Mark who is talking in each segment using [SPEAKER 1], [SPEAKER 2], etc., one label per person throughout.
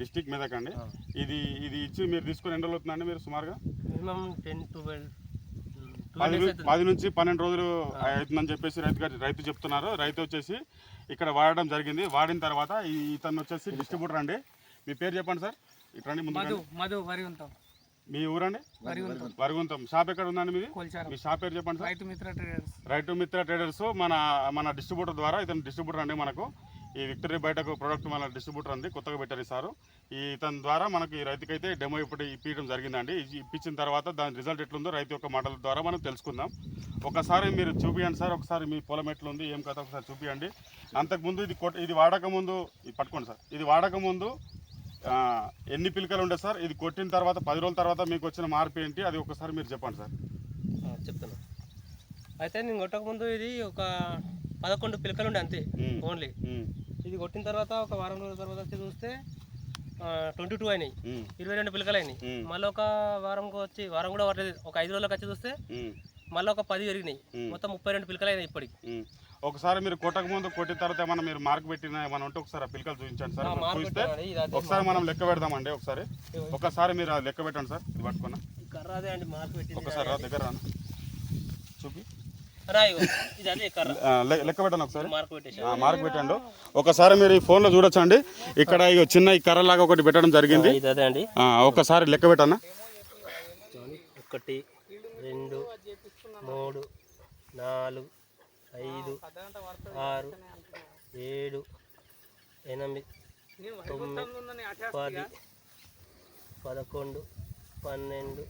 [SPEAKER 1] District Medak అండి. ఇది ఇది ఇచ్చి మీరు తీసుకుని ఎన్ని రోజులు అవుతుందండి? మీరు సుమారుగా
[SPEAKER 2] మినిమం
[SPEAKER 1] 10 నుంచి 12 రోజులు అవుతుందని చెప్పేసి రైతు చెప్తున్నారు. రైతు వచ్చేసి ఇక్కడ వాడడం జరిగింది. వాడిన తర్వాత ఇతను వచ్చేసి డిస్ట్రిబ్యూటర్ అండి. మీ పేరు చెప్పండి సార్. ఇక్కడ రండి ముందు. మీ ఊరండి? వరుగుంతం. షాప్ ఎక్కడ ఉందండి మీది? మీ షాప్ పేరు చెప్పండి సార్. రైతు మిత్ర ట్రేడర్స్ మన డిస్ట్రిబ్యూటర్ ద్వారా, ఇతను డిస్ట్రిబ్యూటర్ అండి. మనకు ఈ విక్టరీ బయటకు ప్రోడక్ట్ మన డిస్ట్రిబ్యూటర్ అండి, కొత్తగా పెట్టారు సారు. ఇతని ద్వారా మనకి ఈ రైతుకైతే డెమో ఇప్పుడు ఇప్పించడం జరిగిందండి. ఇప్పించిన తర్వాత దాని రిజల్ట్ ఎట్లుందో రైతు యొక్క మాటల ద్వారా మనం తెలుసుకుందాం. ఒకసారి మీరు చూపించండి సార్, ఒకసారి మీ పొలం ఎట్లుంది ఏం కథ ఒకసారి చూపించండి. అంతకుముందు ఇది వాడకముందు పట్టుకోండి సార్. ఇది వాడకముందు ఎన్ని పిలకలు ఉండే సార్? ఇది కొట్టిన తర్వాత 10 రోజుల తర్వాత మీకు వచ్చిన మార్పు ఏంటి, అది ఒకసారి మీరు చెప్పండి సార్.
[SPEAKER 2] చెప్తాను. అయితే నేను కొట్టకముందు ఇది ఒక 11 పిలకలు ఉండే అంతే ఓన్లీ. ఇది కొట్టిన తర్వాత ఒక వారం రోజుల తర్వాత వచ్చి చూస్తే 22 అయినాయి, 22 పిలకలు అయినాయి. మళ్ళీ ఒక వారం కూడా పట్టలేదు, ఒక 5 రోజులకు వచ్చి చూస్తే మళ్ళీ ఒక 10 పెరిగినాయి. మొత్తం 32 పిలకలు అయినాయి ఇప్పటికి.
[SPEAKER 1] ఒకసారి మీరు కొట్టకముందు కొట్టిన తర్వాత ఏమన్నా మీరు మార్క్ పెట్టిన ఏమన్నా ఉంటే ఒకసారి ఆ పిలకలు చూపించండి సార్. చూస్తే ఒకసారి మనం లెక్క పెడదామండి. ఒకసారి మీరు లెక్క పెట్టండి సార్. ఇది పట్టుకున్నా ఒకసారి దగ్గర రాను చూపి లెక్క పెట్టండి. ఒకసారి మార్క్ పెట్టండి. ఒకసారి మీరు ఈ ఫోన్లో చూడొచ్చండి. ఇక్కడ చిన్న ఈ కర్ర లాగా ఒకటి పెట్టడం జరిగింది. ఒకసారి లెక్క పెట్టన్నా.
[SPEAKER 2] 1 2 3 4 5 6 7 8 9 10 11 12 13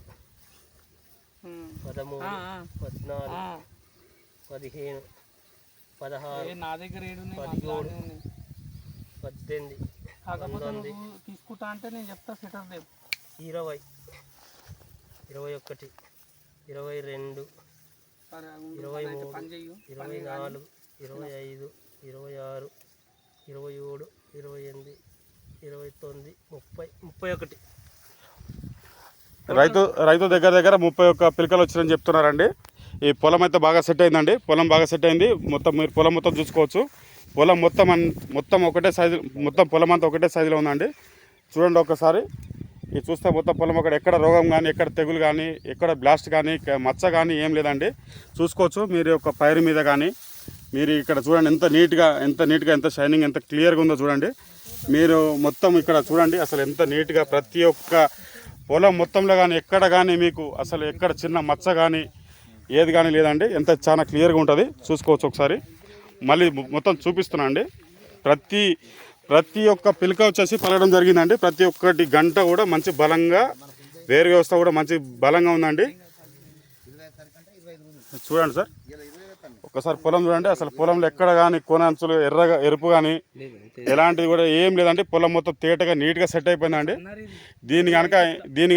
[SPEAKER 2] 14 15 16
[SPEAKER 3] నా దగ్గర
[SPEAKER 2] 17 18 19
[SPEAKER 3] తీసుకుంటా అంటే నేను చెప్తా సెటర్ దేవ్
[SPEAKER 2] 20 21 22 23 24 25 26 27 28 29 30 31.
[SPEAKER 1] రైతు దగ్గర 31 పిలకలు వచ్చినాయని చెప్తున్నారండి. ఈ పొలం అయితే బాగా సెట్ అయిందండి. పొలం బాగా సెట్ అయింది. మొత్తం మీరు పొలం మొత్తం చూసుకోవచ్చు. పొలం మొత్తం ఒకటే సైజు, మొత్తం పొలం అంతా ఒకటే సైజులో ఉందండి. చూడండి ఒకసారి. ఇది చూస్తే మొత్తం పొలం ఎక్కడ రోగం కానీ, ఎక్కడ తెగులు కానీ, ఎక్కడ బ్లాస్ట్ కానీ, మచ్చ కానీ ఏం లేదండి. చూసుకోవచ్చు మీరు ఒక పైరు మీద కానీ. మీరు ఇక్కడ చూడండి ఎంత నీట్గా ఎంత షైనింగ్, ఎంత క్లియర్గా ఉందో చూడండి. మీరు మొత్తం ఇక్కడ చూడండి అసలు ఎంత నీట్గా ప్రతి ఒక్క పొలం మొత్తంలో కానీ ఎక్కడ కానీ మీకు అసలు ఎక్కడ చిన్న మచ్చ కానీ ఏది కానీ లేదండి. ఎంత చాలా క్లియర్గా ఉంటుంది. చూసుకోవచ్చు ఒకసారి. మళ్ళీ మొత్తం చూపిస్తున్నా అండి. ప్రతి ఒక్క పిలక వచ్చేసి పలగడం జరిగిందండి. ప్రతి ఒక్కటి గంట కూడా మంచి బలంగా, వేరు వ్యవస్థ కూడా మంచి బలంగా ఉందండి. చూడండి సార్ ఒకసారి పొలం చూడండి. అసలు పొలంలో ఎక్కడ కానీ కోనంచులు ఎరుపు కానీ ఎలాంటిది కూడా ఏం లేదండి. పొలం మొత్తం తేటగా నీట్గా సెట్ అయిపోయిందండి. దీని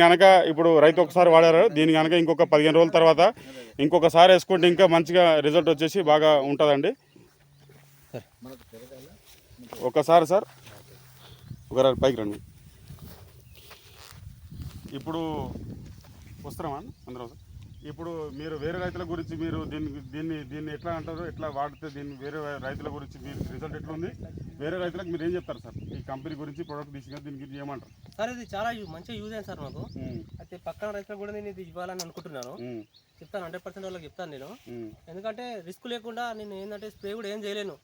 [SPEAKER 1] కనుక ఇప్పుడు రైతు ఒకసారి వాడారు. దీని కనుక ఇంకొక 15 రోజుల తర్వాత ఇంకొకసారి వేసుకుంటే ఇంకా మంచిగా రిజల్ట్ వచ్చేసి బాగా ఉంటుందండి. ఒకసారి సార్ ఒక పైకి రండి. ఇప్పుడు వస్తున్నామా అందరూ? ఇప్పుడు మీరు వేరే రైతుల గురించి మీరు దీన్ని ఎట్లా అంటారు, ఎట్లా వాడితే దీన్ని వేరే రైతుల గురించి మీరు రిజల్ట్ ఎట్లా ఉంది, వేరే రైతులకు మీరు ఏం చెప్తారు సార్? ఈ కంపెనీ గురించి ప్రోడక్ట్ తీసుకుని దీని గురించి ఏమంటారు
[SPEAKER 2] సార్? ఇది చాలా మంచిగా యూజ్ అయింది సార్ మాకు. అయితే పక్కన రైతులకు కూడా నేను ఇది ఇవ్వాలని అనుకుంటున్నాను. చెప్తాను 100% వాళ్ళకి చెప్తాను నేను. ఎందుకంటే రిస్క్ లేకుండా నేను ఏంటంటే స్ప్రే కూడా ఏం చేయలేను,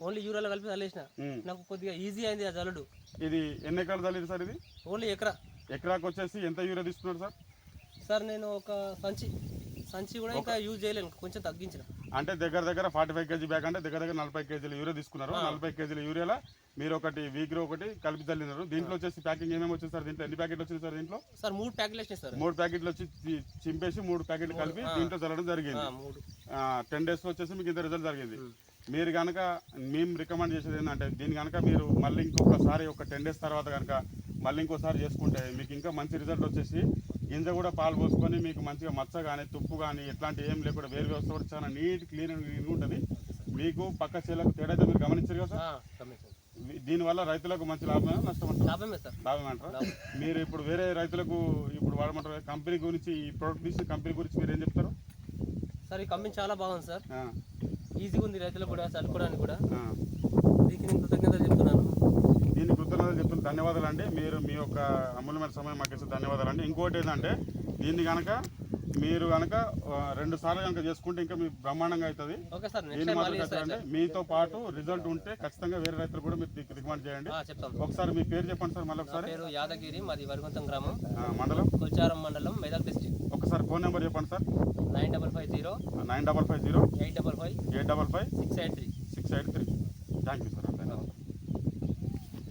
[SPEAKER 2] ఓన్లీ యూరియాలో కలిపి చల్లేసిన. నాకు కొద్దిగా ఈజీ అయింది ఆ జల్లుడు.
[SPEAKER 1] ఇది ఎన్ని ఎకరాలు చల్లింది సార్? ఇది
[SPEAKER 2] ఓన్లీ
[SPEAKER 1] ఎకరాకు వచ్చేసి ఎంత యూరియా తీసుకున్నారు సార్?
[SPEAKER 2] సార్ నేను ఒక సంచి కూడా ఇంకా యూజ్ చేయలేను, కొంచెం తగ్గించిన.
[SPEAKER 1] అంటే దగ్గర 45 kg బ్యాగ్ అంటే దగ్గర 40 kg యూరియా తీసుకున్నారు. 40 kg యూరియాలో మీరు ఒకటి వీగ్రో ఒకటి కలిపి చల్లినారు. దీంట్లో వచ్చేసి ప్యాకింగ్ ఏమేమి వచ్చింది సార్? దీంట్లో ఎన్ని ప్యాకెట్లు వచ్చింది సార్? దీంట్లో
[SPEAKER 2] సార్ 3 ప్యాకెట్లు వచ్చినాయి సార్.
[SPEAKER 1] 3 ప్యాకెట్లు వచ్చి చింపేసి 3 ప్యాకెట్లు కలిపి దీంట్లో చల్లడం జరిగింది. 10 days వచ్చేసి మీకు ఇంత రిజల్ట్ జరిగింది. మీరు కనుక మేము రికమెండ్ చేసేది ఏంటంటే దీన్ని కనుక మీరు మళ్ళీ ఇంకొకసారి ఒక 10 days తర్వాత కనుక మళ్ళీ ఇంకోసారి చేసుకుంటే మీకు ఇంకా మంచి రిజల్ట్ వచ్చేసి గింజ కూడా పాలు పోసుకొని మీకు మంచిగా మచ్చ కానీ తుప్పు కానీ ఎట్లాంటి ఏం లేకుండా వేరు వ్యవస్థ కూడా చాలా నీట్ క్లీన్ ఉంటుంది. మీకు పక్క చేలకు తేడా అయితే మీరు గమనించారు కదా సార్? దీనివల్ల రైతులకు మంచి లాభమే నష్టమంటారు? లాభమే అంటారా? మీరు ఇప్పుడు వేరే రైతులకు ఇప్పుడు వాడమంటారు కంపెనీ గురించి, ఈ ప్రోడక్ట్ తీసిన కంపెనీ గురించి మీరు ఏం చెప్తారు
[SPEAKER 2] సార్? ఈ కంపెనీ చాలా బాగుంది సార్, ఈజీగా ఉంది రైతులకు కూడా చల్లుకోవడానికి కూడా. దీనికి నేను కృతజ్ఞతలు చెప్తున్నాను.
[SPEAKER 1] దీన్ని కృతజ్ఞతలు చెప్తున్న ధన్యవాదాలు అండి. మీరు మీ యొక్క అమూల్యమైన సమయం మాకు ఇస్తే ధన్యవాదాలు అండి. ఇంకోటి ఏంటంటే దీన్ని కనుక మీరు కనుక 2 సార్లు కనుక చేసుకుంటే ఇంకా మీ బ్రహ్మాండంగా అవుతుంది.
[SPEAKER 2] ఓకే సార్, నెక్స్ట్
[SPEAKER 1] దీన్ని
[SPEAKER 2] టైం
[SPEAKER 1] మాత్రం
[SPEAKER 2] మళ్ళీ చేస్తా
[SPEAKER 1] ఖచ్చితంగా మీతో పాటు రిజల్ట్ ఉంటే ఖచ్చితంగా వేరే రైతులు కూడా మీరు రికమెండ్ చేయండి.
[SPEAKER 2] చెప్తాం.
[SPEAKER 1] ఒకసారి మీ పేరు చెప్పండి సార్. మళ్ళీ
[SPEAKER 2] నా
[SPEAKER 1] ఒకసారి
[SPEAKER 2] పేరు యాదగిరి, మాది వరిగొంతం గ్రామం,
[SPEAKER 1] మండలం
[SPEAKER 2] కొల్చారం మండలం, మెదక్ డిస్ట్రిక్ట్.
[SPEAKER 1] ఒకసారి ఫోన్ నెంబర్ చెప్పండి సార్.
[SPEAKER 2] 9550
[SPEAKER 1] 9550
[SPEAKER 2] 855
[SPEAKER 1] 855
[SPEAKER 2] 683.
[SPEAKER 1] 683. Thank you sir.